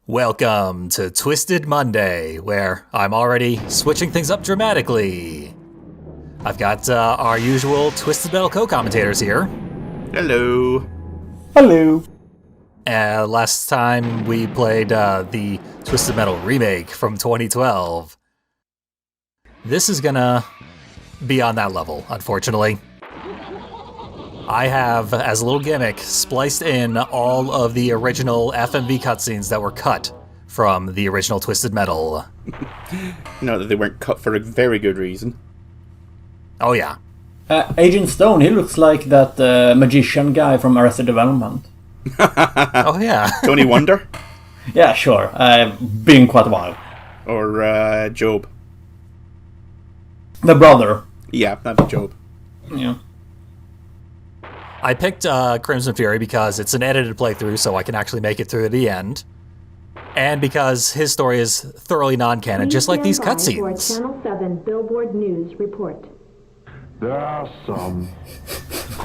Welcome to Twisted Monday, where I'm already switching things up dramatically. I've got our usual Twisted Metal co-commentators here. Hello. Hello. Last time we played the Twisted Metal remake from 2012. This is gonna be on that level, unfortunately. I have, as a little gimmick, spliced in all of the original FMV cutscenes that were cut from the original Twisted Metal. No, that they weren't cut for a very good reason. Oh yeah. Agent Stone, he looks like that magician guy from Arrested Development. Oh yeah. Tony Wonder? Yeah, sure. Been quite a while. Or Job? The brother. Yeah, that'd be Job. Yeah. I picked Crimson Fury because it's an edited playthrough, so I can actually make it through to the end. And because his story is thoroughly non-canon, just like these cutscenes. Channel 7 Billboard News report. There are some.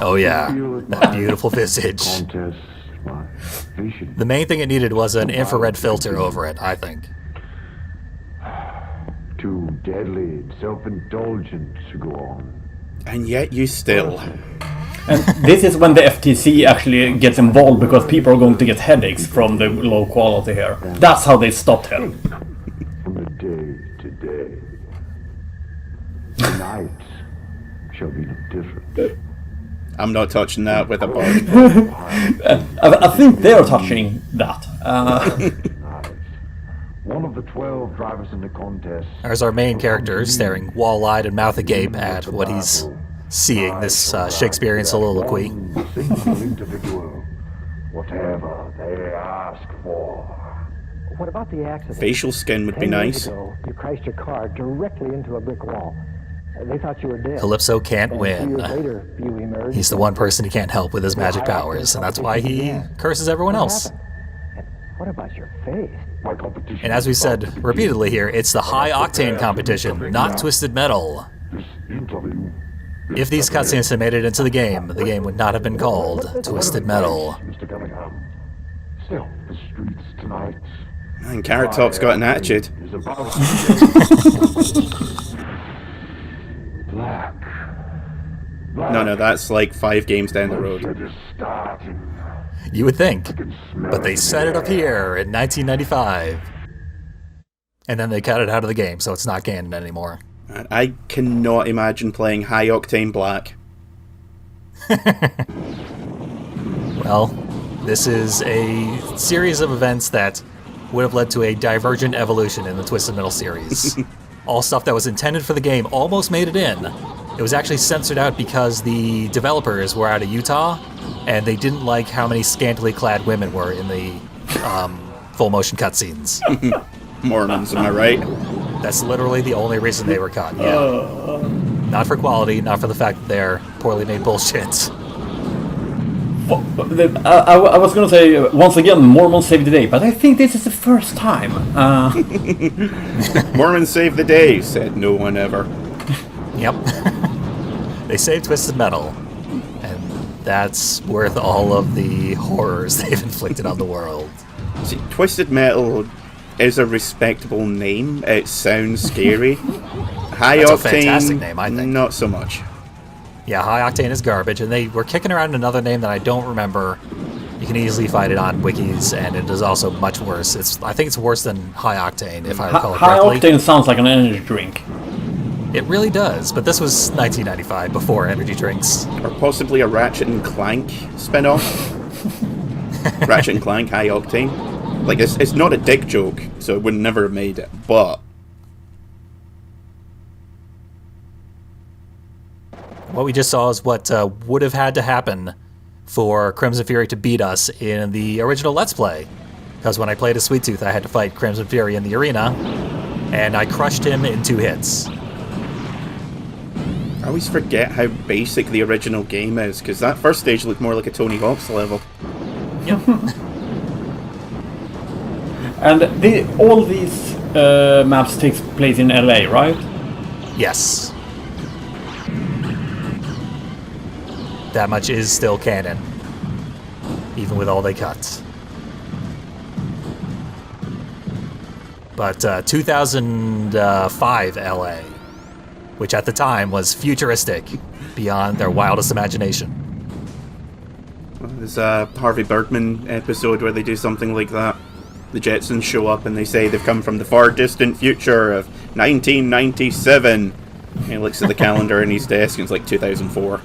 Oh yeah, that beautiful visage. Contests, vision. The main thing it needed was an infrared filter over it, I think. Too deadly, self-indulgent to go on. And yet you still. And this is when the FTC actually gets involved because people are going to get headaches from the low quality here. That's how they stopped him. From the day to day. Tonight shall be no different. I'm not touching that with a barge. I think they're touching that. One of the 12 drivers in the contest. There's our main character staring wall-eyed and mouth agape at what he's seeing, this Shakespearean soliloquy. Single individual, whatever they ask for. What about the accident? Facial skin would be 10 years nice. ago, you crashed your car directly into a brick wall. They thought you were dead. Calypso can't And win. 2 years later, you emerged. He's the one person he can't help with his magic powers, and that's why he curses everyone else. And what about your face? My competition. And as we said repeatedly here, it's the high-octane competition, not Twisted Metal. This interview. If these cutscenes had made it into the game would not have been called Twisted Metal. Mr. Cunningham. Still, the streets tonight. And Carrot Top's got an attitude. Is about Black. No, that's like 5 games down the road. It is starting. You would think, I can smell but they it set it up there. here in 1995. And then they cut it out of the game, so it's not canon anymore. I cannot imagine playing High Octane Black. Well, this is a series of events that would have led to a divergent evolution in the Twisted Metal series. All stuff that was intended for the game almost made it in. It was actually censored out because the developers were out of Utah, and they didn't like how many scantily clad women were in the full motion cutscenes. Mormons, am I right? That's literally the only reason they were cut, yeah. Not for quality, not for the fact that they're poorly made bullshit. I was going to say, once again, Mormons saved the day, but I think this is the first time. Mormons save the day, said no one ever. Yep. They saved Twisted Metal, and that's worth all of the horrors they've inflicted on the world. See, Twisted Metal is a respectable name. It sounds scary. High That's a Octane, fantastic name, I think. not so much. Yeah, High Octane is garbage, and they were kicking around another name that I don't remember. You can easily find it on wikis, and it is also much worse. I think it's worse than High Octane, if I recall High correctly. Octane sounds like an energy drink. It really does, but this was 1995, before energy drinks. Or possibly a Ratchet and Clank spin-off. Ratchet and Clank, High Octane. Like, it's not a dick joke, so it would never have made it, but... What we just saw is what would have had to happen for Crimson Fury to beat us in the original Let's Play. Because when I played as Sweet Tooth, I had to fight Crimson Fury in the arena, and I crushed him in 2 hits. I always forget how basic the original game is, because that first stage looked more like a Tony Hawk's level. Yep. And all these maps takes place in LA, right? Yes. That much is still canon, even with all they cut. but 2005 LA, which at the time was futuristic beyond their wildest imagination. There's a Harvey Birdman episode where they do something like that. The Jetsons show up and they say they've come from the far distant future of 1997. And he looks at the calendar in his desk and it's like 2004.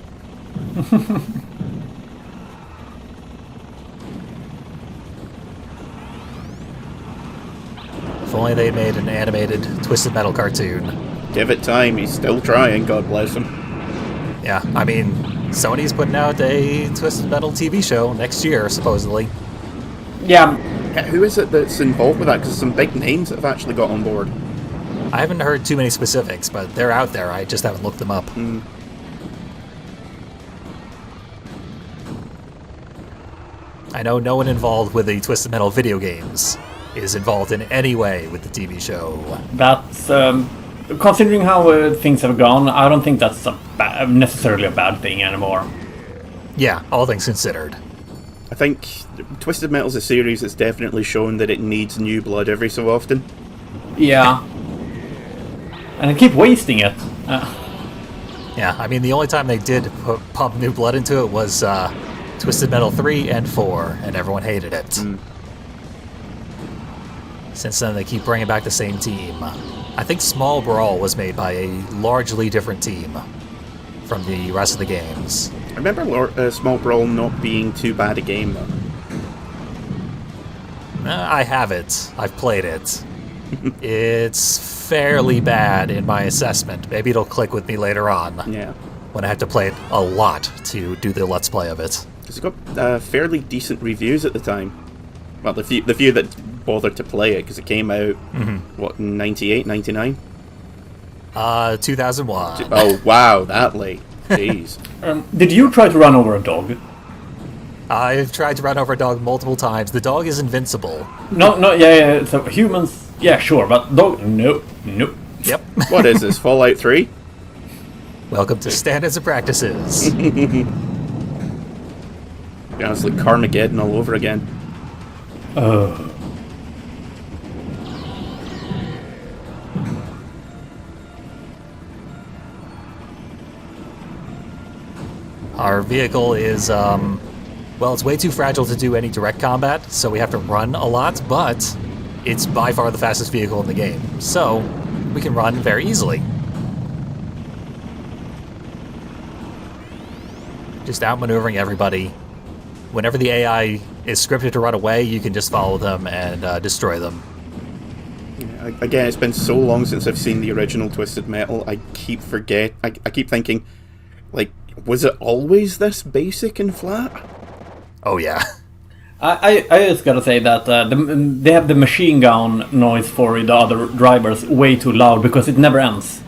If only they made an animated Twisted Metal cartoon. Give it time, he's still trying, God bless him. Yeah, I mean, Sony's putting out a Twisted Metal TV show next year, supposedly. Yeah, Who is it that's involved with that? Because some big names that have actually got on board. I haven't heard too many specifics, but they're out there. I just haven't looked them up. I know no one involved with the Twisted Metal video games is involved in any way with the TV show. that's considering how things have gone. I don't think that's necessarily a bad thing anymore. Yeah, all things considered. I think Twisted Metal's a series that's definitely shown that it needs new blood every so often. Yeah, and I keep wasting it. Yeah, I mean, the only time they did pump new blood into it was Twisted Metal 3 and 4, and everyone hated it. Since then, they keep bringing back the same team. I think Small Brawl was made by a largely different team from the rest of the games. I remember Small Brawl not being too bad a game, though. I have it. I've played it. It's fairly bad in my assessment. Maybe it'll click with me later on. Yeah. When I have to play it a lot to do the Let's Play of it. Because it got fairly decent reviews at the time. Well, the few that bothered to play it, because it came out, what, in 98, 99? 2001. Oh, wow, that late. Jeez. Did you try to run over a dog? I've tried to run over a dog multiple times. The dog is invincible. No, yeah. So humans, yeah, sure, but dog, nope. Yep. What is this, Fallout 3? Welcome to Standards and Practices. Yeah, it's like Carmageddon all over again. Our vehicle is, well, it's way too fragile to do any direct combat, so we have to run a lot, but it's by far the fastest vehicle in the game, so we can run very easily. Just outmaneuvering everybody. Whenever the AI is scripted to run away, you can just follow them and destroy them. Yeah, again, it's been so long since I've seen the original Twisted Metal, I keep thinking, like, was it always this basic and flat? Oh yeah. I just gotta say that they have the machine gun noise for the other drivers way too loud because it never ends.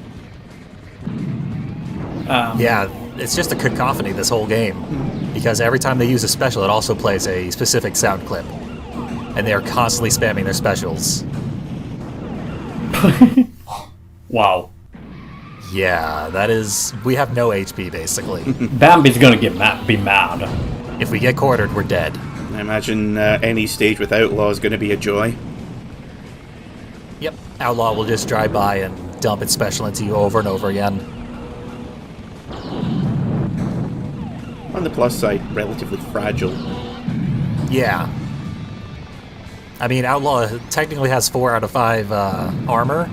Yeah, it's just a cacophony, this whole game. Because every time they use a special, it also plays a specific sound clip. And they are constantly spamming their specials. Wow. Yeah, that is... we have no HP, basically. Bambi's gonna be mad. If we get quartered, we're dead. I imagine any stage with Outlaw is going to be a joy. Yep, Outlaw will just drive by and dump its special into you over and over again. On the plus side, relatively fragile. Yeah. I mean, Outlaw technically has 4 out of 5 armor,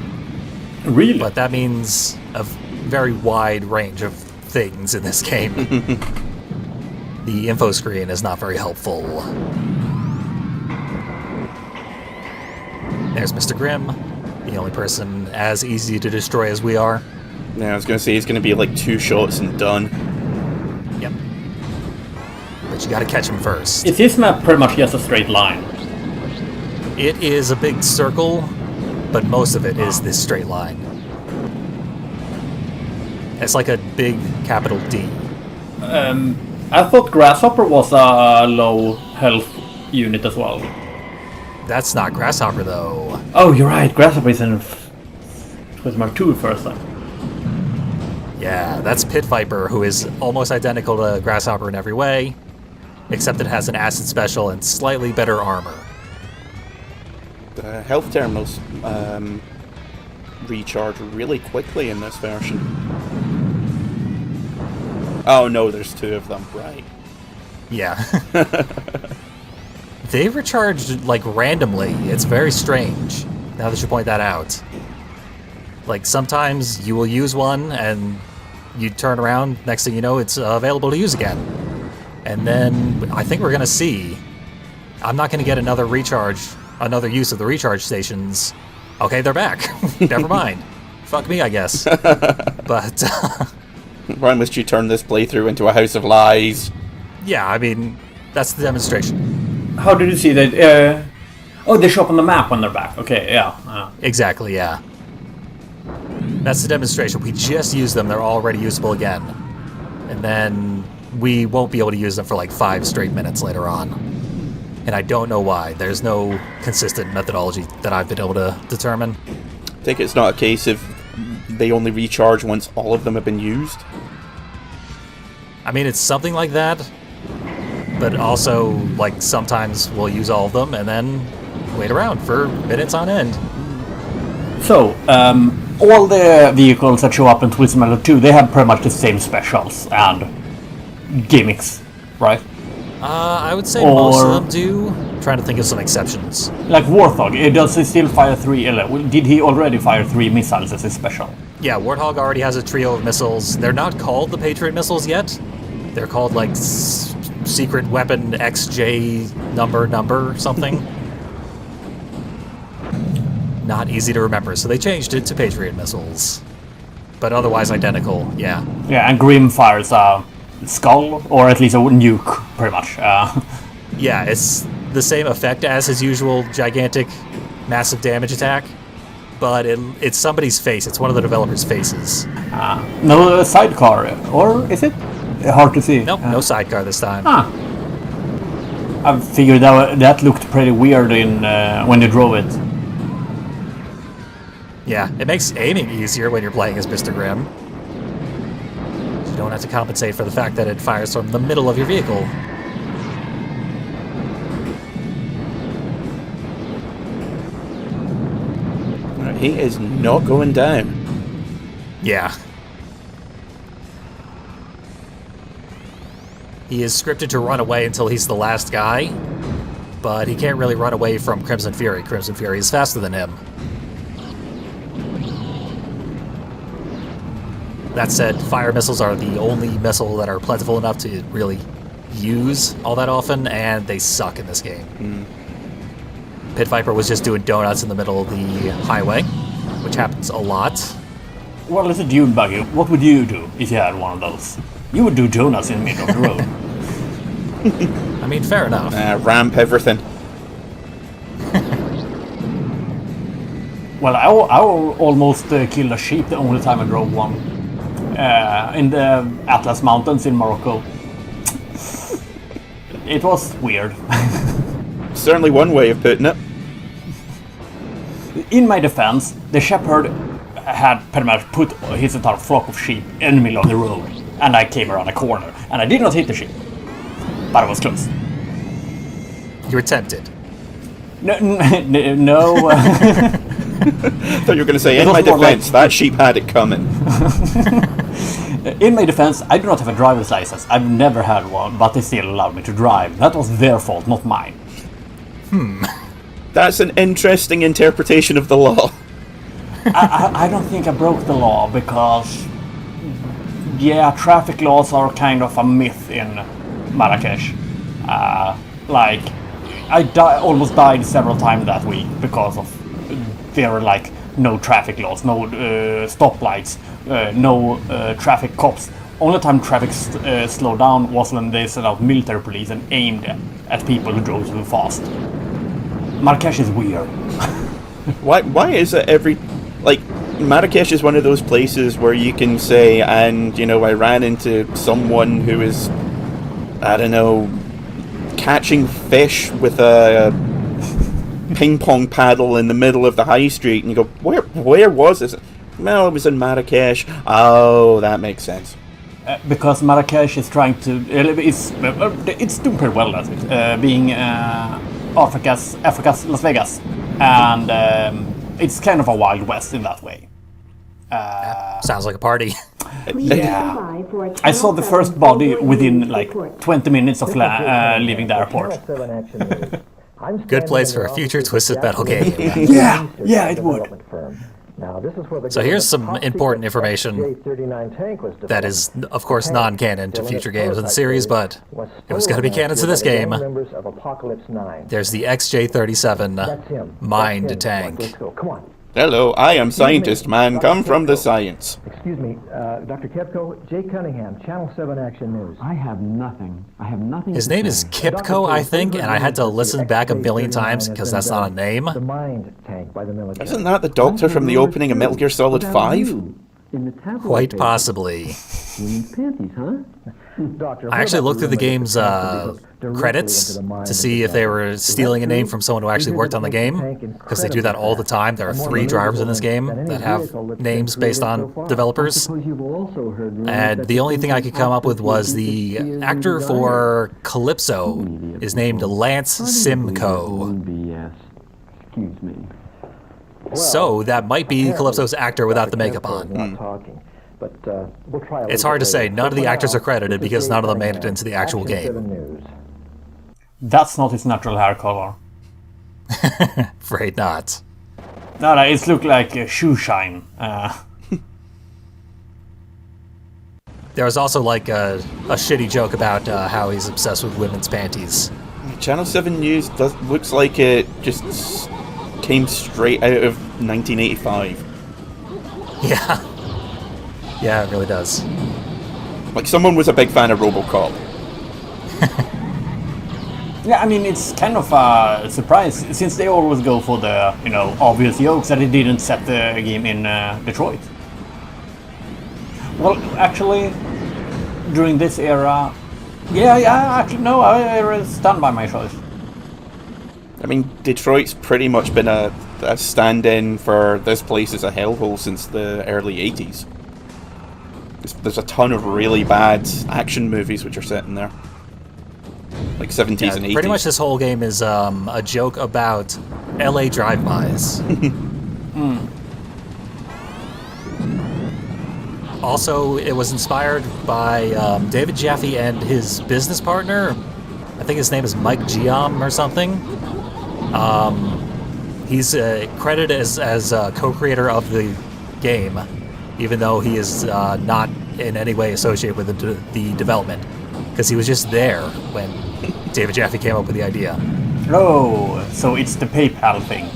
Really? but that means a very wide range of things in this game. The info screen is not very helpful. There's Mr. Grimm, the only person as easy to destroy as we are. Yeah, I was going to say, it's going to be like 2 shots and done. Yep. But you gotta catch him first. Is this map pretty much just a straight line? It is a big circle, but most of it is this straight line. It's like a big capital D. I thought Grasshopper was a low health unit as well. That's not Grasshopper, though. Oh, you're right. Grasshopper is in Twisted Metal 2 first time. Yeah, that's Pit Viper, who is almost identical to Grasshopper in every way, except it has an acid special and slightly better armor. The health terminals recharge really quickly in this version. Oh no, there's 2 of them, right. Yeah. They recharge, like, randomly. It's very strange, now that you point that out. Like, sometimes you will use one, and you turn around, next thing you know, it's available to use again. And then, I think we're gonna see... I'm not gonna get another use of the recharge stations. Okay, they're back. Never mind. Fuck me, I guess. But... Why must you turn this playthrough into a house of lies? yeah, I mean, that's the demonstration. How did you see that? Oh, they show up on the map when they're back. Okay, yeah. Exactly, yeah. That's the demonstration. We just used them, they're already usable again. And then we won't be able to use them for like 5 straight minutes later on. And I don't know why. There's no consistent methodology that I've been able to determine. I think it's not a case of they only recharge once all of them have been used. I mean, it's something like that. But also, like, sometimes we'll use all of them and then wait around for minutes on end. So, all the vehicles that show up in Twisted Metal 2, they have pretty much the same specials and gimmicks, right? I would say most of them do. I'm trying to think of some exceptions. Like Warthog, does he still fire 3? Did he already fire 3 missiles as his special? Yeah, Warthog already has a trio of missiles. They're not called the Patriot missiles yet. They're called, like, Secret Weapon XJ number something. Not easy to remember, so they changed it to Patriot missiles. But otherwise identical, yeah. Yeah, and Grim fires a skull, or at least a nuke, pretty much. Yeah, it's the same effect as his usual gigantic, massive damage attack, but it's somebody's face. It's one of the developers' faces. No sidecar, or is it? Hard to see. Nope, no sidecar this time. I figured that looked pretty weird in when you drove it. Yeah, it makes aiming easier when you're playing as Mr. Grimm. You don't have to compensate for the fact that it fires from the middle of your vehicle. He is not going down. Yeah. He is scripted to run away until he's the last guy, but he can't really run away from Crimson Fury. Crimson Fury is faster than him. That said, fire missiles are the only missile that are plentiful enough to really use all that often, and they suck in this game. Pit Viper was just doing donuts in the middle of the highway, which happens a lot. Well, it's a dune buggy. What would you do if you had one of those? You would do donuts in the middle of the road. I mean, fair enough. Ramp everything. Well, I almost killed a sheep the only time I drove one. In the Atlas Mountains in Morocco. It was weird. Certainly one way of putting it. In my defense, the shepherd had pretty much put his entire flock of sheep in the middle of the road, and I came around a corner, and I did not hit the sheep, but I was close. You were tempted. No. I thought you were going to say, in my defense, that sheep had it coming. In my defense, I do not have a driver's license. I've never had one, but they still allowed me to drive. That was their fault, not mine. That's an interesting interpretation of the law. I don't think I broke the law because, yeah, traffic laws are kind of a myth in Marrakesh. Like, I almost died several times that week because of there were like no traffic laws, no stoplights, no traffic cops. Only time traffic slowed down was when they sent out military police and aimed at people who drove too fast. Marrakesh is weird. Why is it Marrakesh is one of those places where you can say, and, you know, I ran into someone who is, I don't know, catching fish with a ping pong paddle in the middle of the high street, and you go, where was this? Well, it was in Marrakesh. Oh, that makes sense. Because Marrakesh is trying to, it's doing pretty well at it, being Africa's Las Vegas. and it's kind of a Wild West in that way. Sounds like a party. Yeah. By for a I saw Channel the 7 first body Billboard within News like report. 20 minutes of leaving the airport. Channel 7 Action News. I'm Good standing place in for the a future offices of Twisted Metal game. Yeah, it would. development firm. Now, this is where the So here's some government's important top-secret information J-39 tank was That developed. is, of course, Tank, non-canon to still in future its games in the prototype series, phase, but it was going to be canon to this game. Members of Apocalypse 9. There's the XJ-37 That's him. Mind That's him. tank. Let's go. Come on. Hello, I am scientist man, come from the science. Excuse me, Dr. Kepko, Jay Cunningham, Channel 7 Action News. I have nothing. I have nothing. His to name say. is Kipko, I think, and I had to listen back a million times because that's not a name. The Mind tank by the military. Isn't that the doctor from the opening of Metal Gear Solid What about 5? you? In the tabloid Quite paper. possibly. Women's panties, huh? Doctor, I actually looked through the game's credits to see if they were stealing a name from someone who actually worked on the game, because they do that all the time. There are 3 drivers in this game that have names based on developers. Suppose you've also heard rumors And that the only thing I could come up with was the actor for Calypso is named Lance Simcoe. BS. Excuse me. So that might be Calypso's actor without the makeup on. We'll try It's hard to say. None of the actors are credited because none of them made it into the actual game. That's not his natural hair color. Afraid not. No, it looks like shoe shine. There was also like a shitty joke about how he's obsessed with women's panties. Channel 7 News looks like it just came straight out of 1985. Yeah. Yeah, it really does. Like someone was a big fan of RoboCop. Yeah, I mean, it's kind of a surprise, since they always go for the, obvious jokes that it didn't set the game in Detroit. Well, actually, during this era, I was stunned by my choice. I mean, Detroit's pretty much been a stand-in for this place as a hellhole since the early 80s. There's a ton of really bad action movies which are set in there. Like 70s and 80s. Pretty much this whole game is a joke about LA drive-bys. Also, it was inspired by David Jaffe and his business partner. I think his name is Mike Giam or something. He's credited as co-creator of the game, even though he is not in any way associated with the development, because he was just there when David Jaffe came up with the idea. Oh, so it's the PayPal thing.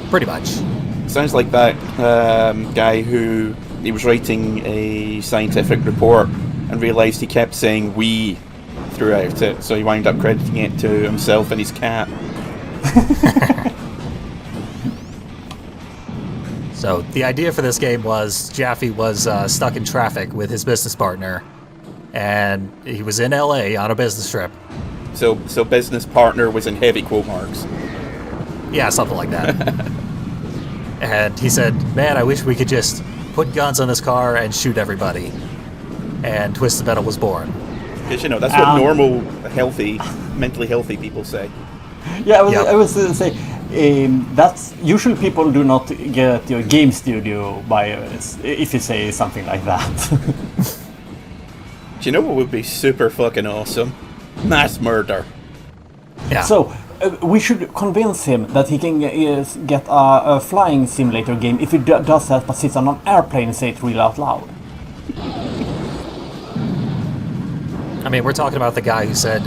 Pretty much. Sounds like that guy who he was writing a scientific report and realised he kept saying "we" throughout it, so he wound up crediting it to himself and his cat. So the idea for this game was Jaffe was stuck in traffic with his business partner, and he was in LA on a business trip. So business partner was in heavy quote marks. Yeah, something like that. And he said, "Man, I wish we could just put guns on this car and shoot everybody." And Twisted Metal was born. Because that's what normal, mentally healthy people say. Yeah, Yep. I was going to say, that's usually people do not get your game studio by if you say something like that. Do you know what would be super fucking awesome? Mass murder. Yeah. So we should convince him that he can get a flying simulator game if he does that, but sits on an airplane and say it real out loud. I mean, we're talking about the guy who said,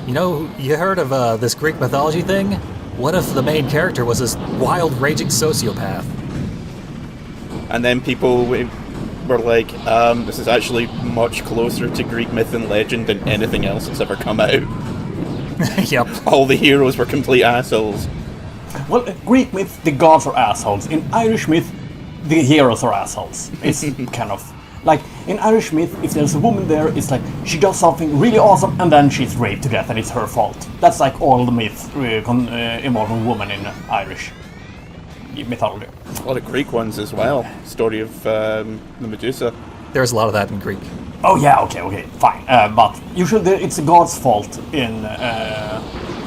you heard of this Greek mythology thing? What if the main character was this wild, raging sociopath? And then people were like, this is actually much closer to Greek myth and legend than anything else that's ever come out. Yep. All the heroes were complete assholes. Well, Greek myth, the gods are assholes. In Irish myth, the heroes are assholes. It's kind of like in Irish myth, if there's a woman there, it's like she does something really awesome and then she's raped to death and it's her fault. That's like all the myths involving women in Irish mythology. A lot of Greek ones as well. Story of the Medusa. There's a lot of that in Greek. Oh yeah, okay, fine. But usually it's the god's fault in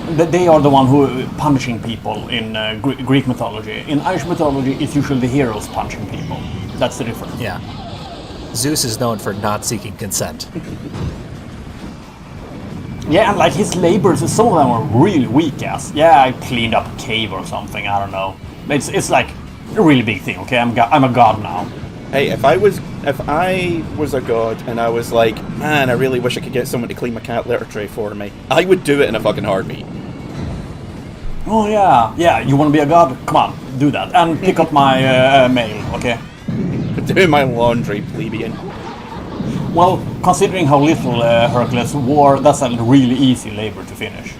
They are the one who are punishing people in Greek mythology. In Irish mythology, it's usually the heroes punching people. That's the difference. Yeah. Zeus is known for not seeking consent. Yeah, and like his labors, some of them are really weak ass. Yeah, I cleaned up a cave or something. I don't know. It's like a really big thing. Okay, I'm a god now. Hey, if I was a god and I was like, man, I really wish I could get someone to clean my cat litter tray for me, I would do it in a fucking heartbeat. Oh yeah. You want to be a god? Come on, do that and pick up my mail. Okay. Doing my laundry, plebeian. Well, considering how little Hercules wore, that's a really easy labor to finish.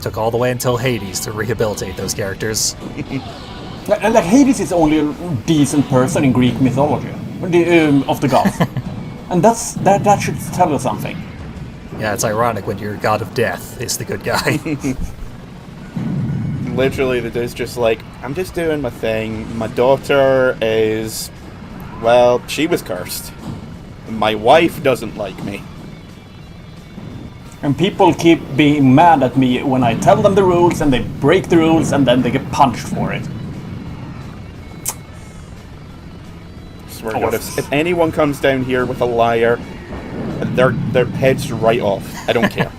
Took all the way until Hades to rehabilitate those characters. And like Hades is only a decent person in Greek mythology of the gods, and that should tell us something. Yeah, it's ironic when your god of death is the good guy. Literally, the dude's just like, I'm just doing my thing. My daughter is, well, she was cursed. My wife doesn't like me. And people keep being mad at me when I tell them the rules, and they break the rules, and then they get punched for it. Swear to God, if anyone comes down here with a lyre, their head's right off. I don't care.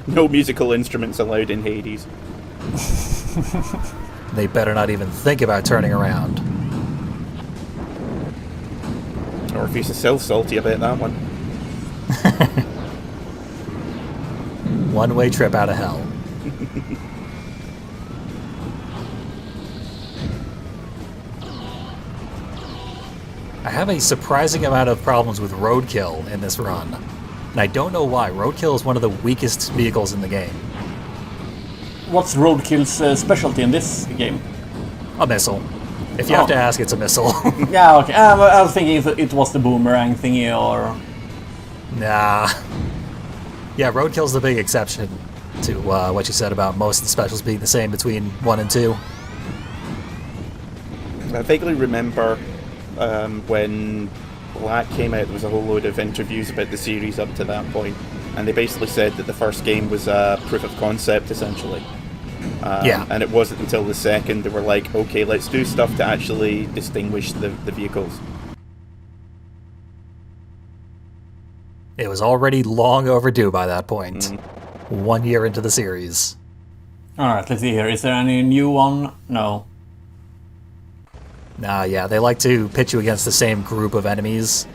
No musical instruments allowed in Hades. They better not even think about turning around. Orpheus is so salty about that one. One-way trip out of hell. I have a surprising amount of problems with roadkill in this run. And I don't know why. Roadkill is one of the weakest vehicles in the game. What's Roadkill's specialty in this game? A missile. If you have to ask, it's a missile. Yeah, okay. I was thinking if it was the boomerang thingy or... Nah. Yeah, Roadkill's the big exception to what you said about most of the specials being the same between 1 and 2. I vaguely remember when Black came out, there was a whole load of interviews about the series up to that point, and they basically said that the first game was a proof of concept, essentially. Yeah. And it wasn't until the second they were like, okay, let's do stuff to actually distinguish the vehicles. It was already long overdue by that point. 1 year into the series. Alright, let's see here. Is there any new one? No. Nah, yeah, they like to pit you against the same group of enemies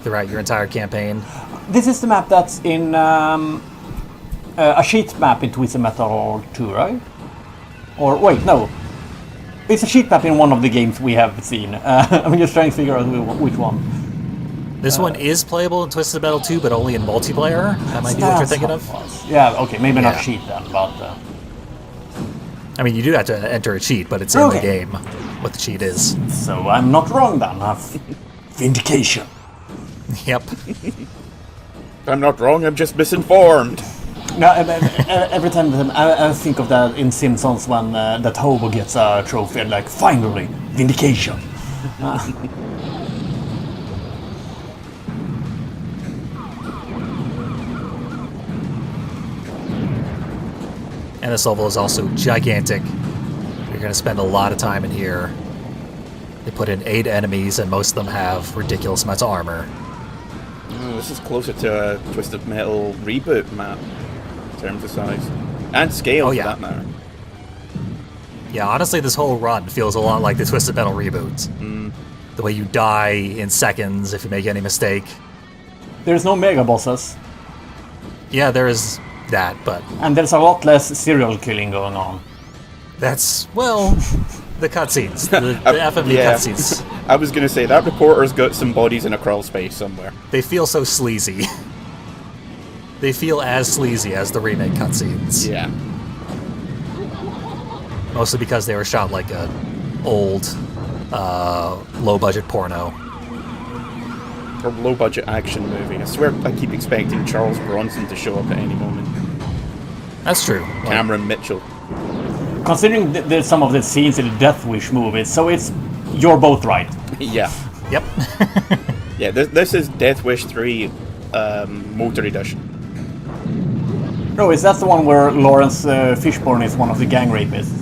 throughout your entire campaign. This is the map that's in a sheet map in Twisted Metal 2, right? Or wait, no. It's a sheet map in one of the games we have seen. I'm just trying to figure out which one. This one is playable in Twisted Metal 2, but only in multiplayer. That might be what you're thinking of. Yeah, okay, maybe not Yeah. cheat then, but... I mean, you do have to enter a cheat, but it's in the game what the cheat is. So I'm not wrong then. Vindication. Yep. I'm not wrong, I'm just misinformed. No, every time I think of that in Simpsons when that hobo gets a trophy and like, finally, vindication. And this level is also gigantic. You're going to spend a lot of time in here. They put in 8 enemies, and most of them have ridiculous amounts of armor. This is closer to a Twisted Metal reboot map in terms of size. And scale, Oh, yeah. for that matter. Yeah, honestly, this whole run feels a lot like the Twisted Metal reboot. The way you die in seconds if you make any mistake. There's no mega bosses, Yeah, there is that, but and there's a lot less serial killing going on. that's, well, the cutscenes. The FMV Yeah. cutscenes. I was gonna say, that reporter's got some bodies in a crawl space somewhere. They feel so sleazy. They feel as sleazy as the remake cutscenes. Yeah. Mostly because they were shot like a old, low-budget porno. Or low-budget action movie. I swear I keep expecting Charles Bronson to show up at any moment. That's true. Like, Cameron Mitchell. Considering there's some of the scenes in the Death Wish movies, so you're both right. Yeah. Yep. Yeah, this is Death Wish 3 Motor Edition. No, is that the one where Lawrence Fishburne is one of the gang rapists?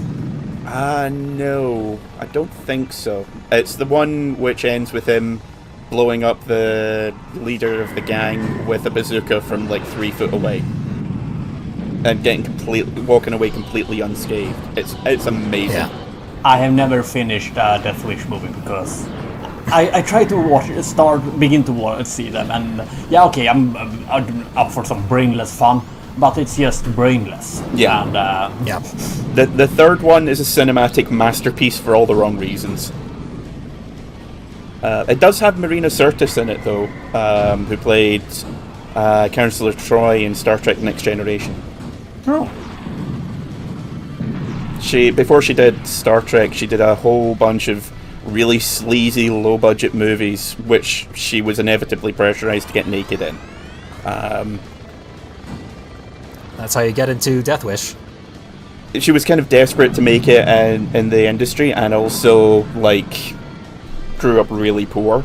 No, I don't think so. It's the one which ends with him blowing up the leader of the gang with a bazooka from like 3 foot away. And walking away completely unscathed. It's amazing. Yeah. I have never finished a Death Wish movie because I try to begin to see them, and yeah, okay, I'm up for some brainless fun, but it's just brainless. Yeah. And Yeah. The third one is a cinematic masterpiece for all the wrong reasons. It does have Marina Sirtis in it, though, who played Counselor Troy in Star Trek Next Generation. oh, Before she did Star Trek, she did a whole bunch of really sleazy, low-budget movies, which she was inevitably pressurized to get naked in. That's how you get into Death Wish. She was kind of desperate to make it in the industry, and also, like, grew up really poor.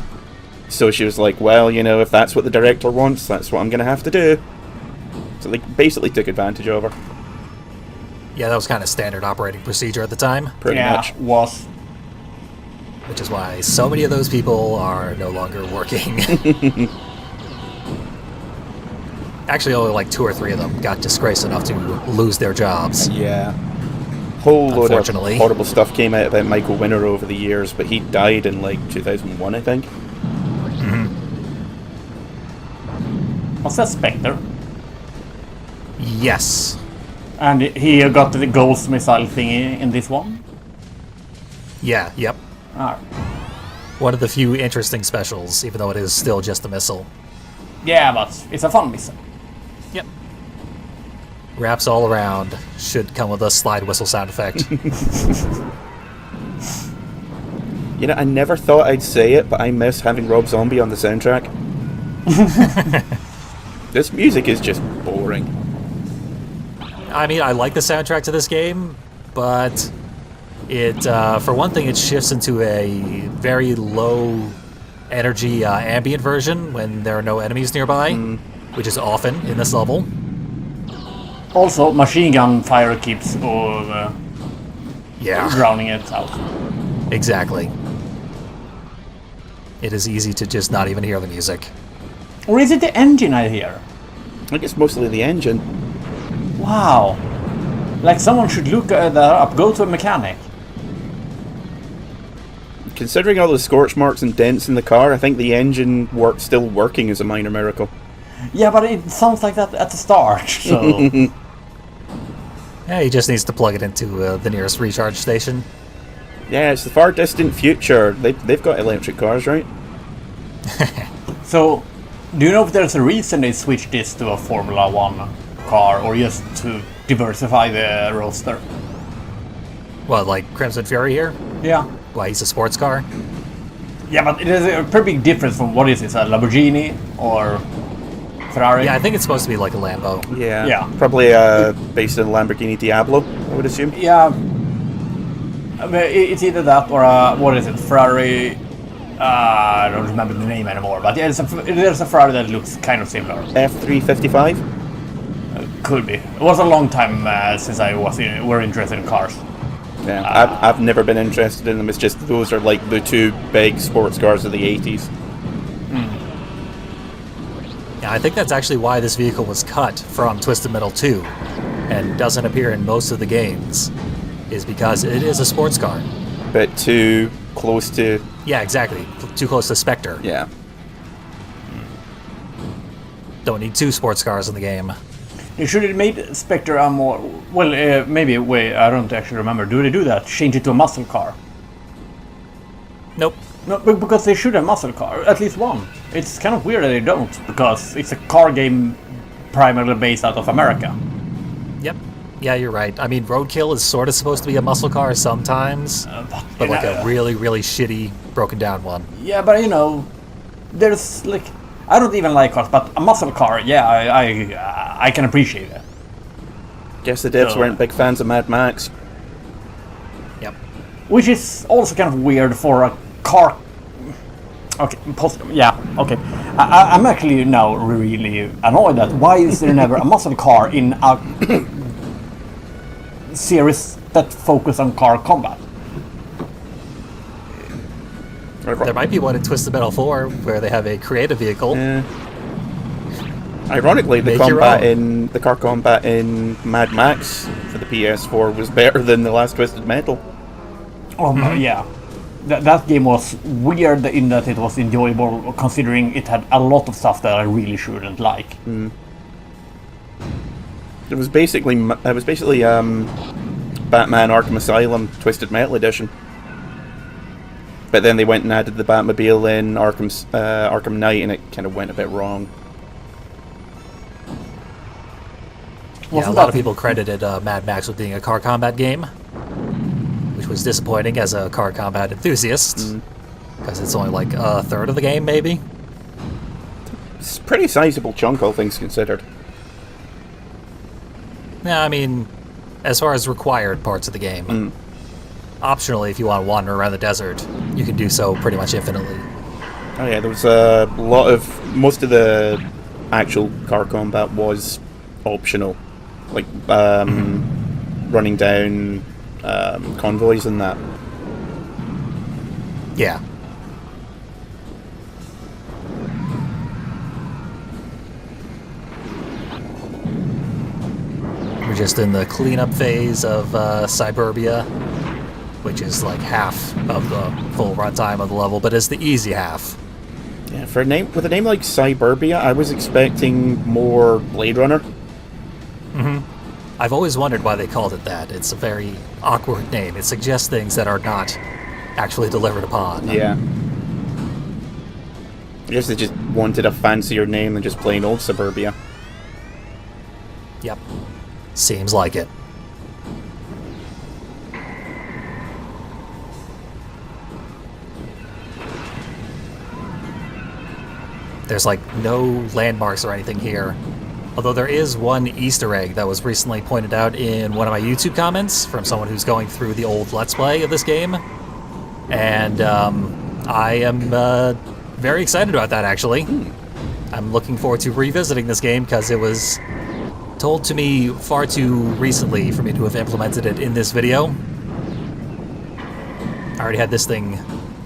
So she was like, well, you know, if that's what the director wants, that's what I'm going to have to do. So they basically took advantage of her, Yeah, that was kind of standard operating procedure at the time, pretty yeah, much. was. which is why so many of those people are no longer working. Actually, only like 2 or 3 of them got disgraced enough to lose their jobs. Yeah. Whole load of Unfortunately. horrible stuff came out about Michael Winner over the years, but he died in like 2001, I think. Was that Spectre? Yes. And he got the ghost missile thingy in this one? Yeah, yep. Ah. One of the few interesting specials, even though it is still just a missile. Yeah, but it's a fun missile. Yep. Wraps all around. Should come with a slide whistle sound effect. You know, I never thought I'd say it, but I miss having Rob Zombie on the soundtrack. This music is just boring. I mean, I like the soundtrack to this game, but it, for one thing, it shifts into a very low energy ambient version when there are no enemies nearby, which is often in this level. Also, machine gun fire keeps Yeah, drowning it out. exactly. It is easy to just not even hear the music. Or is it the engine I hear? I think it's mostly the engine. Wow. Like someone should look that up, go to a mechanic. Considering all the scorch marks and dents in the car, I think the engine still working is a minor miracle. Yeah, but it sounds like that at the start, so... Yeah, he just needs to plug it into the nearest recharge station. Yeah, it's the far distant future. They've got electric cars, right? So, do you know if there's a reason they switched this to a Formula 1 car, or just to diversify the roadster? Well, like Crimson Fury here? Yeah. Why, he's a sports car? Yeah, but it is a pretty big difference from what is it, a Lamborghini or Ferrari? Yeah, I think it's supposed to be like a Lambo. Yeah. Yeah. Probably based on Lamborghini Diablo, I would assume. Yeah. I mean, it's either that or what is it, Ferrari... I don't remember the name anymore, but yeah, there's a Ferrari that looks kind of similar. F355? Could be. It was a long time since were interested in cars. Yeah, I've never been interested in them. It's just those are like the 2 big sports cars of the 80s. Yeah, I think that's actually why this vehicle was cut from Twisted Metal 2 and doesn't appear in most of the games, is because it is a sports car. But too close to... Yeah, exactly. Too close to Spectre. Yeah. Don't need 2 sports cars in the game. They should have made Spectre a more... Well, maybe, wait, I don't actually remember. Do they do that? Change it to a muscle car? Nope. No, because they should have muscle car. At least one. It's kind of weird that they don't, because it's a car game primarily based out of America. Yep. Yeah, you're right. I mean, Roadkill is sort of supposed to be a muscle car sometimes, but like a really, really shitty, broken down one. Yeah, but you know, there's like... I don't even like cars, but a muscle car, yeah, I can appreciate it. Guess the devs weren't big fans of Mad Max. Yep. Which is also kind of weird for a car Okay, yeah, okay. I'm actually now really annoyed that why is there never a muscle car in a series that focus on car combat? There might be one in Twisted Metal 4 where they have a creative vehicle. Ironically, the Make your combat own. in the car combat in Mad Max for the PS4 was better than the last Twisted Metal. Oh yeah, that game was weird in that it was enjoyable considering it had a lot of stuff that I really shouldn't like. It was basically Batman Arkham Asylum Twisted Metal Edition. But then they went and added the Batmobile in Arkham Knight, and it kind of went a bit wrong. Yeah, a lot of people credited Mad Max with being a car combat game, which was disappointing as a car combat enthusiast, because it's only like a third of the game, maybe. It's a pretty sizable chunk, all things considered. Yeah, I mean, as far as required parts of the game. Optionally, if you want to wander around the desert, you can do so pretty much infinitely. Oh yeah, there was a lot of... Most of the actual car combat was optional. Like, running down convoys and that. Yeah. We're just in the cleanup phase of Suburbia, which is like half of the full runtime of the level, but it's the easy half. Yeah, with a name like Suburbia, I was expecting more Blade Runner. I've always wondered why they called it that. It's a very awkward name. It suggests things that are not actually delivered upon. Yeah. I guess they just wanted a fancier name than just plain old Suburbia. Yep. Seems like it. There's like no landmarks or anything here. Although there is one Easter egg that was recently pointed out in one of my YouTube comments from someone who's going through the old Let's Play of this game. And I am very excited about that, actually. I'm looking forward to revisiting this game because it was told to me far too recently for me to have implemented it in this video. I already had this thing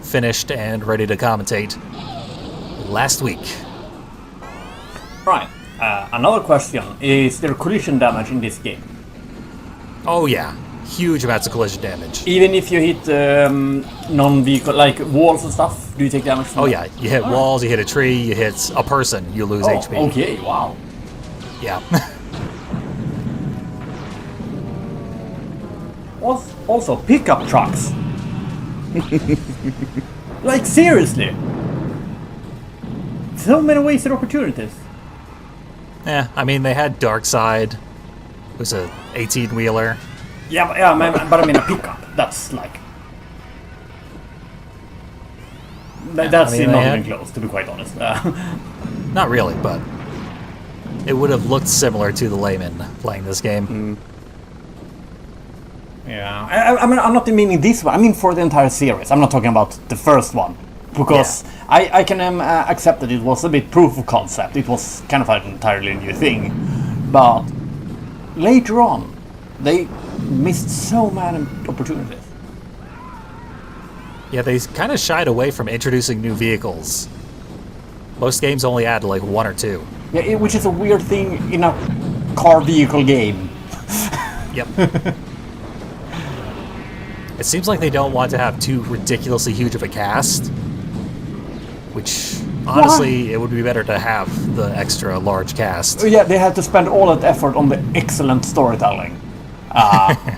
finished and ready to commentate last week. Right. Another question, is there collision damage in this game? Oh yeah, huge amounts of collision damage. Even if you hit non-vehicle, like walls and stuff, do you take damage from Oh that? yeah, you hit walls, you hit a tree, you hit a person, you lose HP. Okay, wow. Yeah. Also, pickup trucks. Like, seriously. So many wasted opportunities. Yeah, I mean, they had Dark Side. It was a 18-wheeler. Yeah, but I mean a pickup. That's like... That's I mean, not they even had- close, to be quite honest. Not really, but it would have looked similar to the layman playing this game. Yeah, I mean, I'm not meaning this one. I mean for the entire series. I'm not talking about the first one. Because I can accept that it was a bit proof of concept. It was kind of an entirely new thing. But later on, they missed so many opportunities. Yeah, they kind of shied away from introducing new vehicles. Most games only add like one or two. Yeah, which is a weird thing in a car vehicle game. Yep. It seems like they don't want to have too ridiculously huge of a cast. Which, honestly, it would be better to have the extra large cast. Yeah, they had to spend all that effort on the excellent storytelling. I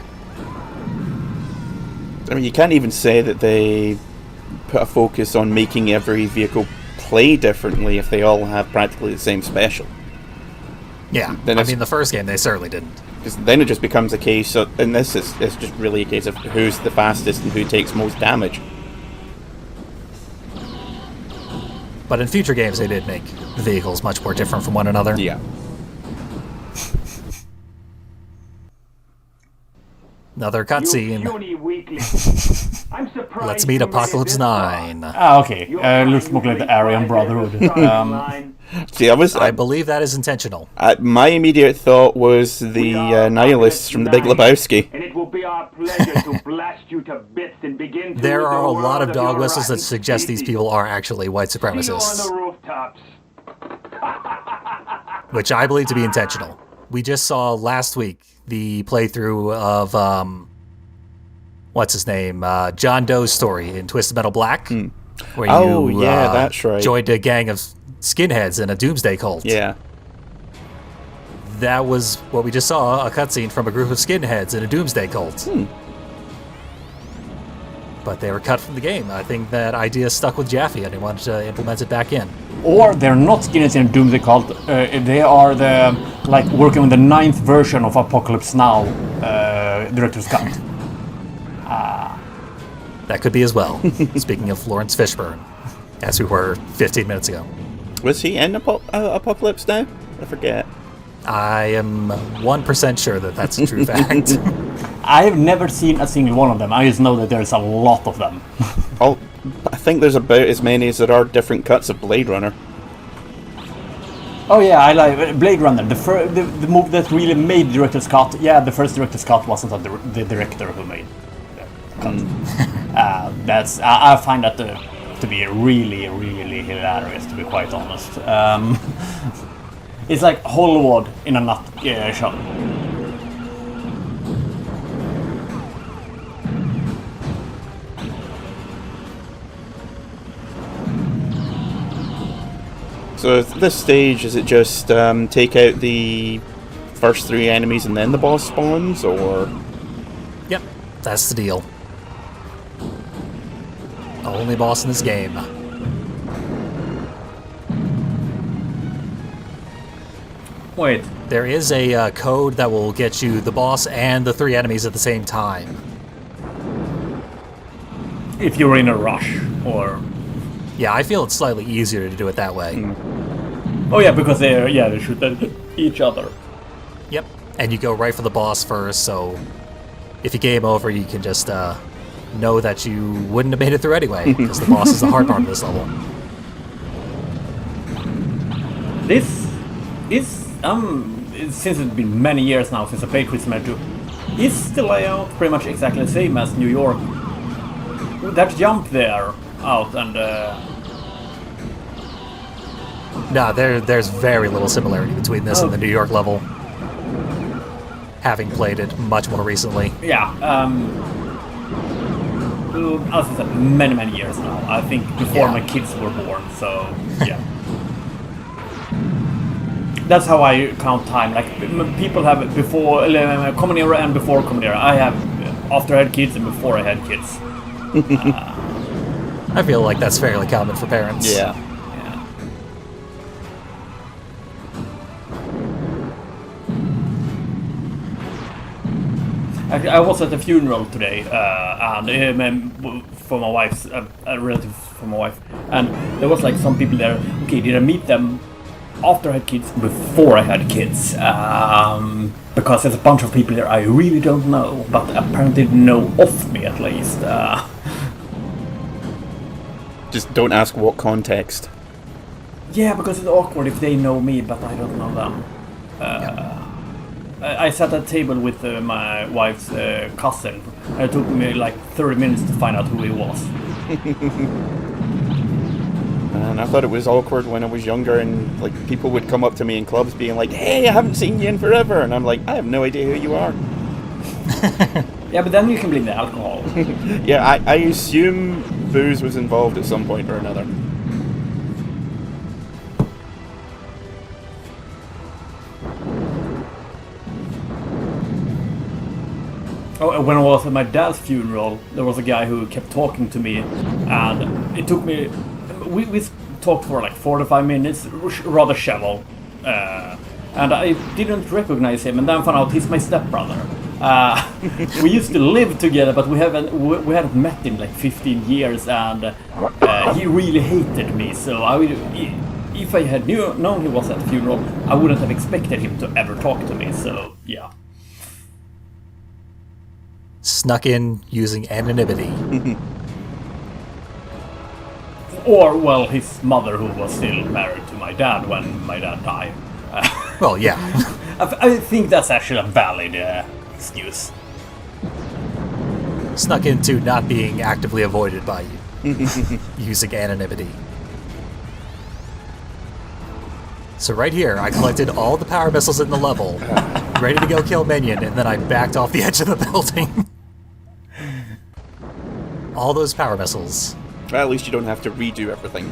mean, you can't even say that they put a focus on making every vehicle play differently if they all have practically the same special. Yeah, Then I it's- mean, the first game they certainly didn't. Because then it just becomes a case of, and this is it's just really a case of who's the fastest and who takes most damage. But in future games, they did make the vehicles much more different from one another. Yeah. Another You cutscene. puny weakling. I'm surprised Let's meet you made it Apocalypse this far. 9. Okay. Looks more like the Aryan Brotherhood. See, I believe that is intentional. my immediate thought was the nihilists from The Big Lebowski. And it will be our pleasure to blast you to bits and begin to There rid are the a lot world of dog your whistles that rotten suggest these species. people are actually white See you on supremacists, the rooftops. which I believe to be intentional. We just saw last week the playthrough of, what's his name? John Doe's story in Twisted Metal Black. Where Oh, you yeah, that's right. joined a gang of skinheads in a doomsday cult. Yeah. That was what we just saw, a cutscene from a group of skinheads in a doomsday cult. But they were cut from the game. I think that idea stuck with Jaffe and he wanted to implement it back in. Or they're not skinheads in Doomsday Cult. They are working on the 9th version of Apocalypse Now, director's cut. That could be as well. Speaking of Lawrence Fishburne, as we were 15 minutes ago. Was he in Apocalypse Now? I forget. I am 1% sure that that's a true fact. I have never seen a single one of them. I just know that there's a lot of them. Oh, I think there's about as many as there are different cuts of Blade Runner. Oh yeah, I like Blade Runner. The movie that really made director's cut. Yeah, the first director's cut wasn't the director who made the cut. I find that to be really, really hilarious. To be quite honest, it's like Hollywood in a nutshell. So at this stage, is it just take out the first 3 enemies and then the boss spawns, or...? Yep, that's the deal. Only boss in this game. Wait, There is a code that will get you the boss and the 3 enemies at the same time. if you're in a rush or... Yeah, I feel it's slightly easier to do it that way. Oh yeah, because they shoot at each other. Yep, and you go right for the boss first, so if you game over, you can just know that you wouldn't have made it through anyway, because the boss is the hard part of this level. This is since it's been many years now since I played Twisted Metal 2, is the layout pretty much exactly the same as New York. That jump there out and No, there's very little similarity between this and the New York level. Having played it much more recently. yeah, as I said, many years now. I think before my kids were born. So yeah. That's how I count time. Like people have before Common Era and before Common Era. I have after I had kids and before I had kids. I feel like that's fairly common for parents. Yeah. I was at a funeral today, and for my wife's a relative for my wife, and there was like some people there. Okay, did I meet them after I had kids, before I had kids? Because there's a bunch of people there I really don't know, but apparently know of me at least. Just don't ask what context. Yeah, because it's awkward if they know me, but I don't know them. I sat at a table with my wife's cousin, and it took me like 30 minutes to find out who he was. And I thought it was awkward when I was younger, and like people would come up to me in clubs being like, "Hey, I haven't seen you in forever," and I'm like, "I have no idea who you are." Yeah, but then you can blame the alcohol. Yeah, I assume booze was involved at some point or another. Oh, when I was at my dad's funeral, there was a guy who kept talking to me, and it took me... We talked for like 45 minutes, rather shallow, and I didn't recognize him, and then found out he's my stepbrother. We used to live together, but we hadn't met in like 15 years, and he really hated me, so if I had known he was at the funeral, I wouldn't have expected him to ever talk to me, so yeah. Snuck in using anonymity. Or, well, his mother, who was still married to my dad when my dad died. Well, yeah. I think that's actually a valid excuse. Snuck into not being actively avoided by you. Using anonymity. So right here, I collected all the power missiles in the level, ready to go kill Minion, and then I backed off the edge of the building. All those power missiles. Well, at least you don't have to redo everything.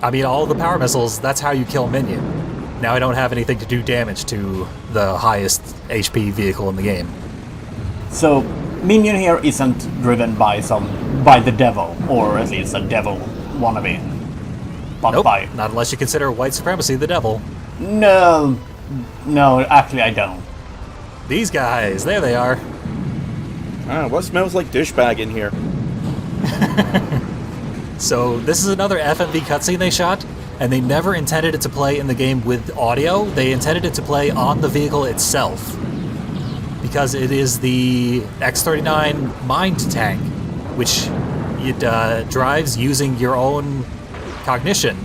I mean, all the power missiles, that's how you kill Minion. Now I don't have anything to do damage to the highest HP vehicle in the game. So, Minion here isn't driven by the devil, or at least a devil wannabe. But Nope, by... not unless you consider white supremacy the devil. No, actually I don't. These guys, there they are. Ah, what smells like douchebag in here? So this is another FMV cutscene they shot, and they never intended it to play in the game with audio. They intended it to play on the vehicle itself, because it is the X-39 mind tank, which it drives using your own cognition.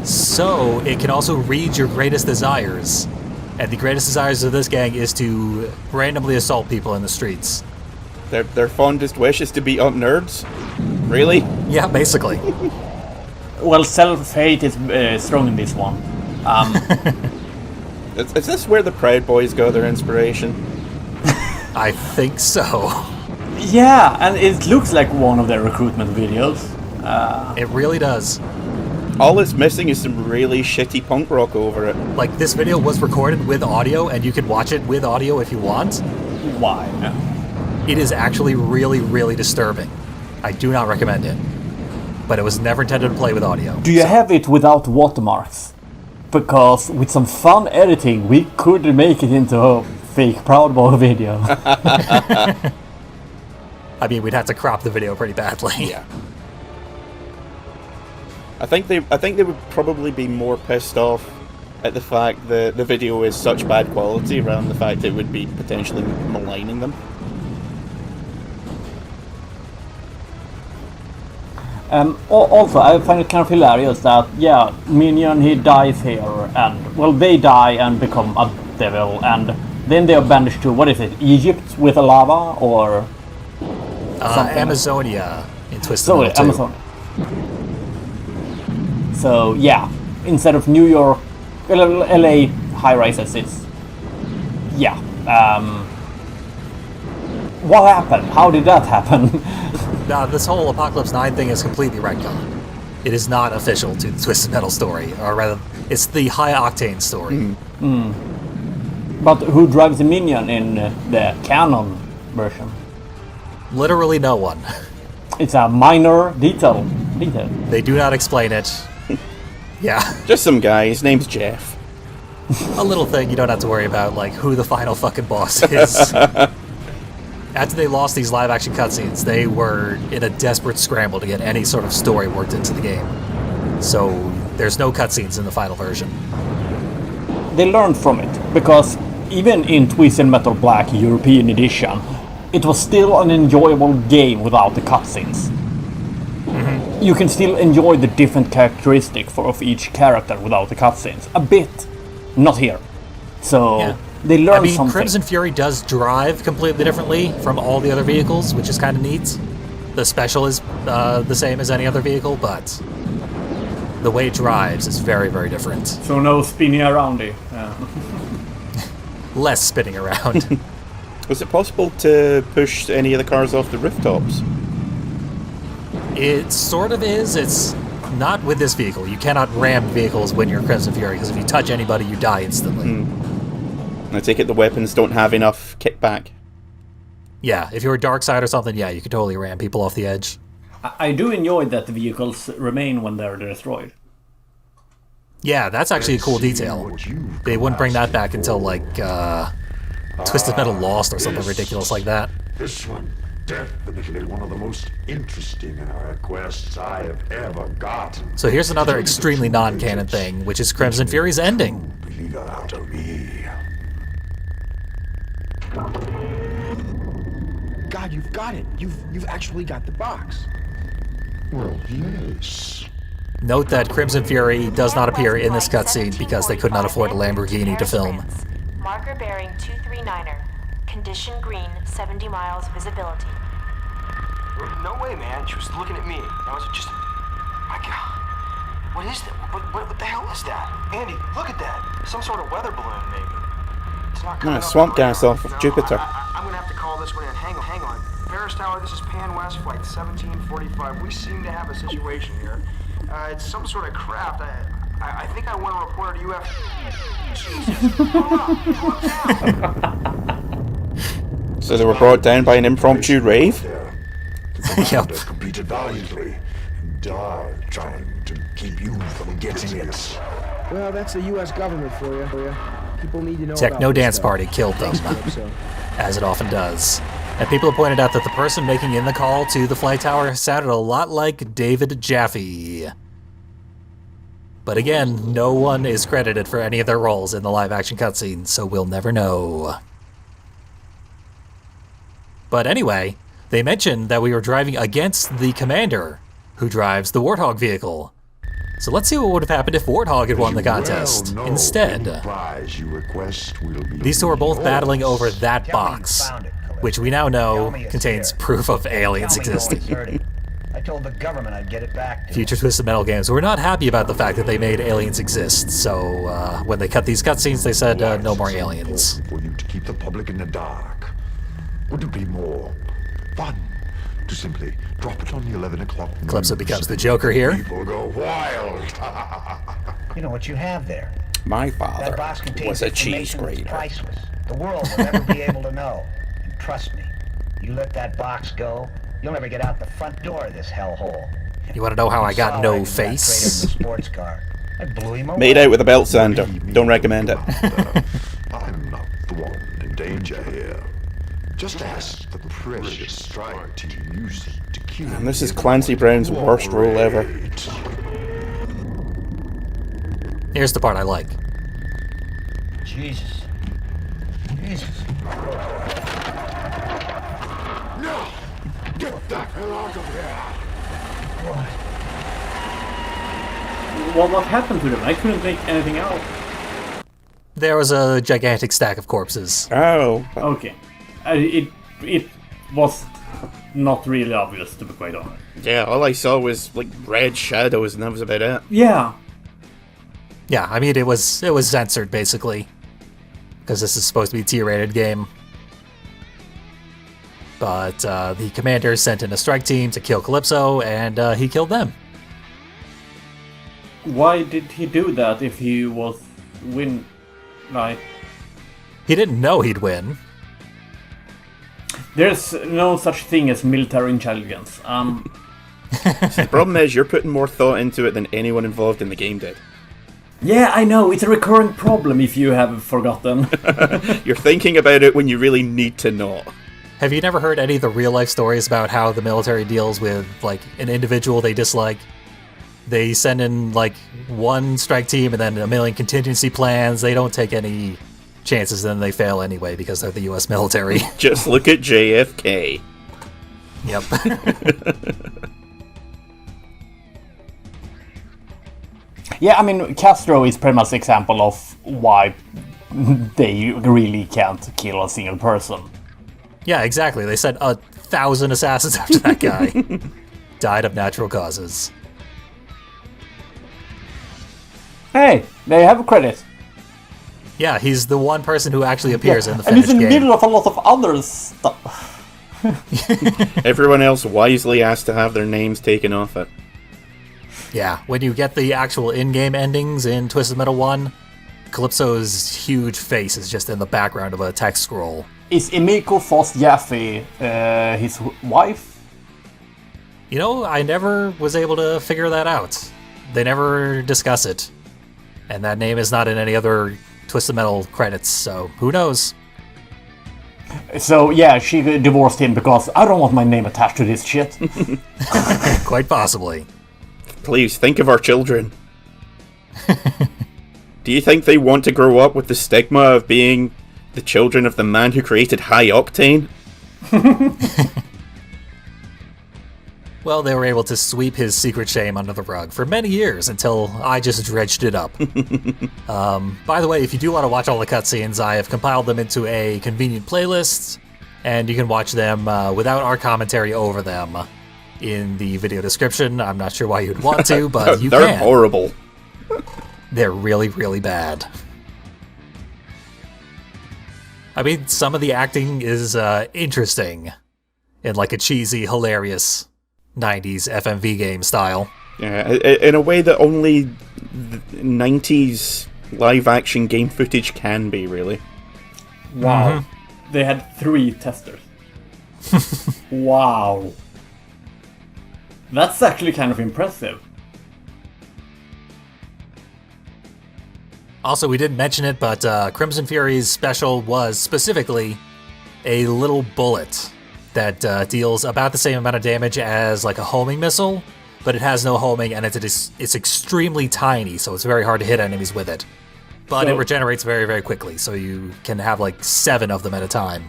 So it can also read your greatest desires. And the greatest desires of this gang is to randomly assault people in the streets. Their fondest wish is to beat up nerds? Really? Yeah, basically. Well, self-hate is strong in this one. Is this where the Proud Boys go their inspiration? I think so. Yeah, and it looks like one of their recruitment videos. It really does. All it's missing is some really shitty punk rock over it. Like, this video was recorded with audio, and you can watch it with audio if you want. Why? It is actually really, really disturbing. I do not recommend it. But it was never intended to play with audio. Do you have it without watermarks? Because with some fun editing, we could make it into a fake Proud Boy video. I mean, we'd have to crop the video pretty badly. Yeah. I think they would probably be more pissed off at the fact that the video is such bad quality rather than the fact it would be potentially maligning them. Also, I find it kind of hilarious that, yeah, Minion, he dies here, and, well, they die and become a devil, and then they are banished to, what is it, Egypt with a lava, or something? Amazonia in Twisted Metal 2. Amazon. So, yeah, instead of New York, LA high-rises, it's, yeah. What happened? How did that happen? Now, this whole Apocalypse 9 thing is completely retcon. It is not official to the Twisted Metal story, or rather, it's the high-octane story. But who drives the Minion in the canon version? Literally no one. It's a minor detail. They do not explain it. Yeah, Just some guy, his name's Jeff. a little thing you don't have to worry about, like who the final fucking boss is. After they lost these live-action cutscenes, they were in a desperate scramble to get any sort of story worked into the game. So there's no cutscenes in the final version. They learned from it, because even in Twisted Metal Black European Edition, it was still an enjoyable game without the cutscenes. You can still enjoy the different characteristics of each character without the cutscenes. A bit. Not here. So, Yeah. they learned something. Crimson Fury does drive completely differently from all the other vehicles, which is kind of neat. The special is the same as any other vehicle, but the way it drives is very, very different. So no spinning around it. Less spinning around. Was it possible to push any of the cars off the rooftops? It sort of is. It's not with this vehicle. You cannot ram vehicles when you're Crimson Fury, because if you touch anybody, you die instantly. I take it the weapons don't have enough kickback. Yeah, if you're a Darkseid or something, yeah, you could totally ram people off the edge. I do enjoy that the vehicles remain when they're destroyed. Yeah, that's actually a cool detail. They wouldn't bring that back until, like, Twisted Metal Lost or something ridiculous like that. This one definitely one of the most interesting quests I have ever gotten. So here's another extremely non-canon thing, which is Crimson Fury's ending. Believe it out of me. God, you've got it. You've actually got the box. Well, yes. Note that Crimson Fury does not appear in this cutscene because they could not afford a Lamborghini to film. Marker bearing 239er. Condition green, 70 miles visibility. No way, man. She was looking at me. That was just... My God. What is that? What the hell is that? Andy, look at that. Some sort of weather balloon, maybe. It's not coming up swamp the gas radar. off of No, Jupiter. I'm gonna have to call this one in. Hang on. Paris Tower, this is Pan West Flight 1745. We seem to have a situation here. It's some sort of craft. I think I want to report a UFO. Jesus, pull down. So they were brought down by an impromptu rave? The commander competed valiantly and died trying to keep you from getting it. Well, that's the U.S. government for you. People need to know Techno about this Dance stuff. Party killed them, So. as it often does. And people have pointed out that the person making in the call to the flight tower sounded a lot like David Jaffe. But again, no one is credited for any of their roles in the live-action cutscenes, so we'll never know. But anyway, they mentioned that we were driving against the commander, who drives the Warthog vehicle. So let's see what would have happened if Warthog had won the contest. Instead, these two are both battling over that box, which we now know contains proof of aliens existing. I told the government I'd get it back to Future Twisted Metal games were not happy about the fact that they made aliens exist, so when they cut these cutscenes, they said no more aliens. For you to keep the public in the dark. Would it be more fun to simply drop it on the 11 o'clock news? Calypso becomes the Joker here. People go wild. You know what you have there. My That father box contains was a cheese information that's grater. priceless. The world will never be able to know. And trust me, you let that box go, you'll never get out the front door of this hellhole. You want to know how I got no face? Face? Sports car. I blew him away. Made out with a belt sander. Don't recommend it. I'm not the one in danger here. Just ask the precious strike to use it to kill. And this is Clancy Brown's worst role ever. Here's the part I like. Jesus. No! Get the hell out of here! Well, what happened to them? I couldn't make anything out. There was a gigantic stack of corpses. Oh. Okay. It was not really obvious, to be quite honest. Yeah, all I saw was like red shadows and that was about it. Yeah. Yeah, I mean, it was censored, basically. Because this is supposed to be a T-rated game. But the commander sent in a strike team to kill Calypso, and he killed them. Why did he do that if he was like... He didn't know he'd win. There's no such thing as military intelligence. The problem is you're putting more thought into it than anyone involved in the game did. Yeah, I know. It's a recurring problem if you have forgotten. You're thinking about it when you really need to not. Have you never heard any of the real-life stories about how the military deals with, like, an individual they dislike? They send in, like, one strike team and then a million contingency plans. They don't take any chances, then they fail anyway because they're the U.S. military. Just look at JFK. Yep. Yeah, I mean, Castro is pretty much the example of why they really can't kill a single person. Yeah, exactly. They sent 1,000 assassins after that guy. Died of natural causes. Hey, they have a credit. Yeah, he's the one person who actually appears in the And he's finished in the game. middle of a lot of other stuff. Everyone else wisely asked to have their names taken off it. Yeah, when you get the actual in-game endings in Twisted Metal 1, Calypso's huge face is just in the background of a text scroll. Is Emiko Foss Jaffe his wife? You know, I never was able to figure that out. They never discuss it. And that name is not in any other Twisted Metal credits, so who knows? So yeah, she divorced him because I don't want my name attached to this shit. Quite possibly. Please, think of our children. Do you think they want to grow up with the stigma of being the children of the man who created High Octane? Well, they were able to sweep his secret shame under the rug for many years until I just dredged it up. By the way, if you do want to watch all the cutscenes, I have compiled them into a convenient playlist, and you can watch them without our commentary over them in the video description. I'm not sure why you'd want to, but you They're can. horrible. They're really, really bad. I mean, some of the acting is interesting in like a cheesy, hilarious 90s FMV game style. Yeah, in a way that only 90s live-action game footage can be, really. Wow. They had 3 testers. Wow. That's actually kind of impressive. Also, we didn't mention it, but Crimson Fury's special was specifically a little bullet that deals about the same amount of damage as like a homing missile, but it has no homing and it's extremely tiny, so it's very hard to hit enemies with it. But it regenerates very, very quickly, so you can have like 7 of them at a time.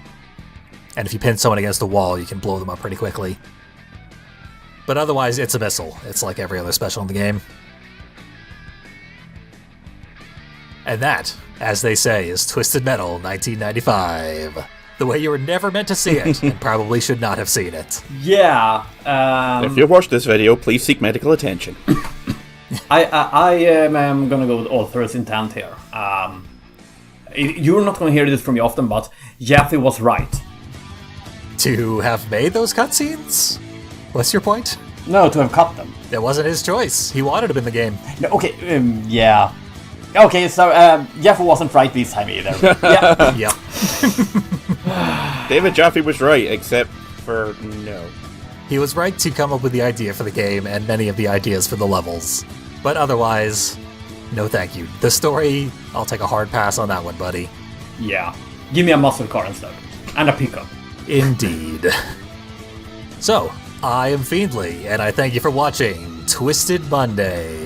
And if you pin someone against the wall, you can blow them up pretty quickly. But otherwise, it's a missile. It's like every other special in the game. And that, as they say, is Twisted Metal 1995. The way you were never meant to see it, and probably should not have seen it. Yeah. If you watch this video, please seek medical attention. I am gonna go with author's intent here. You're not gonna hear this from me often, but Jaffe was right. To have made those cutscenes? What's your point? No, to have cut them. That wasn't his choice. He wanted them in the game. No, okay, yeah. Okay, so Jaffe wasn't right this time either. Yeah. Yep. David Jaffe was right, except for no. He was right to come up with the idea for the game and many of the ideas for the levels. But otherwise, no thank you. The story, I'll take a hard pass on that one, buddy. Yeah. Give me a muscle car instead. And a pickup. Indeed. So, I am Fiendly, and I thank you for watching Twisted Monday.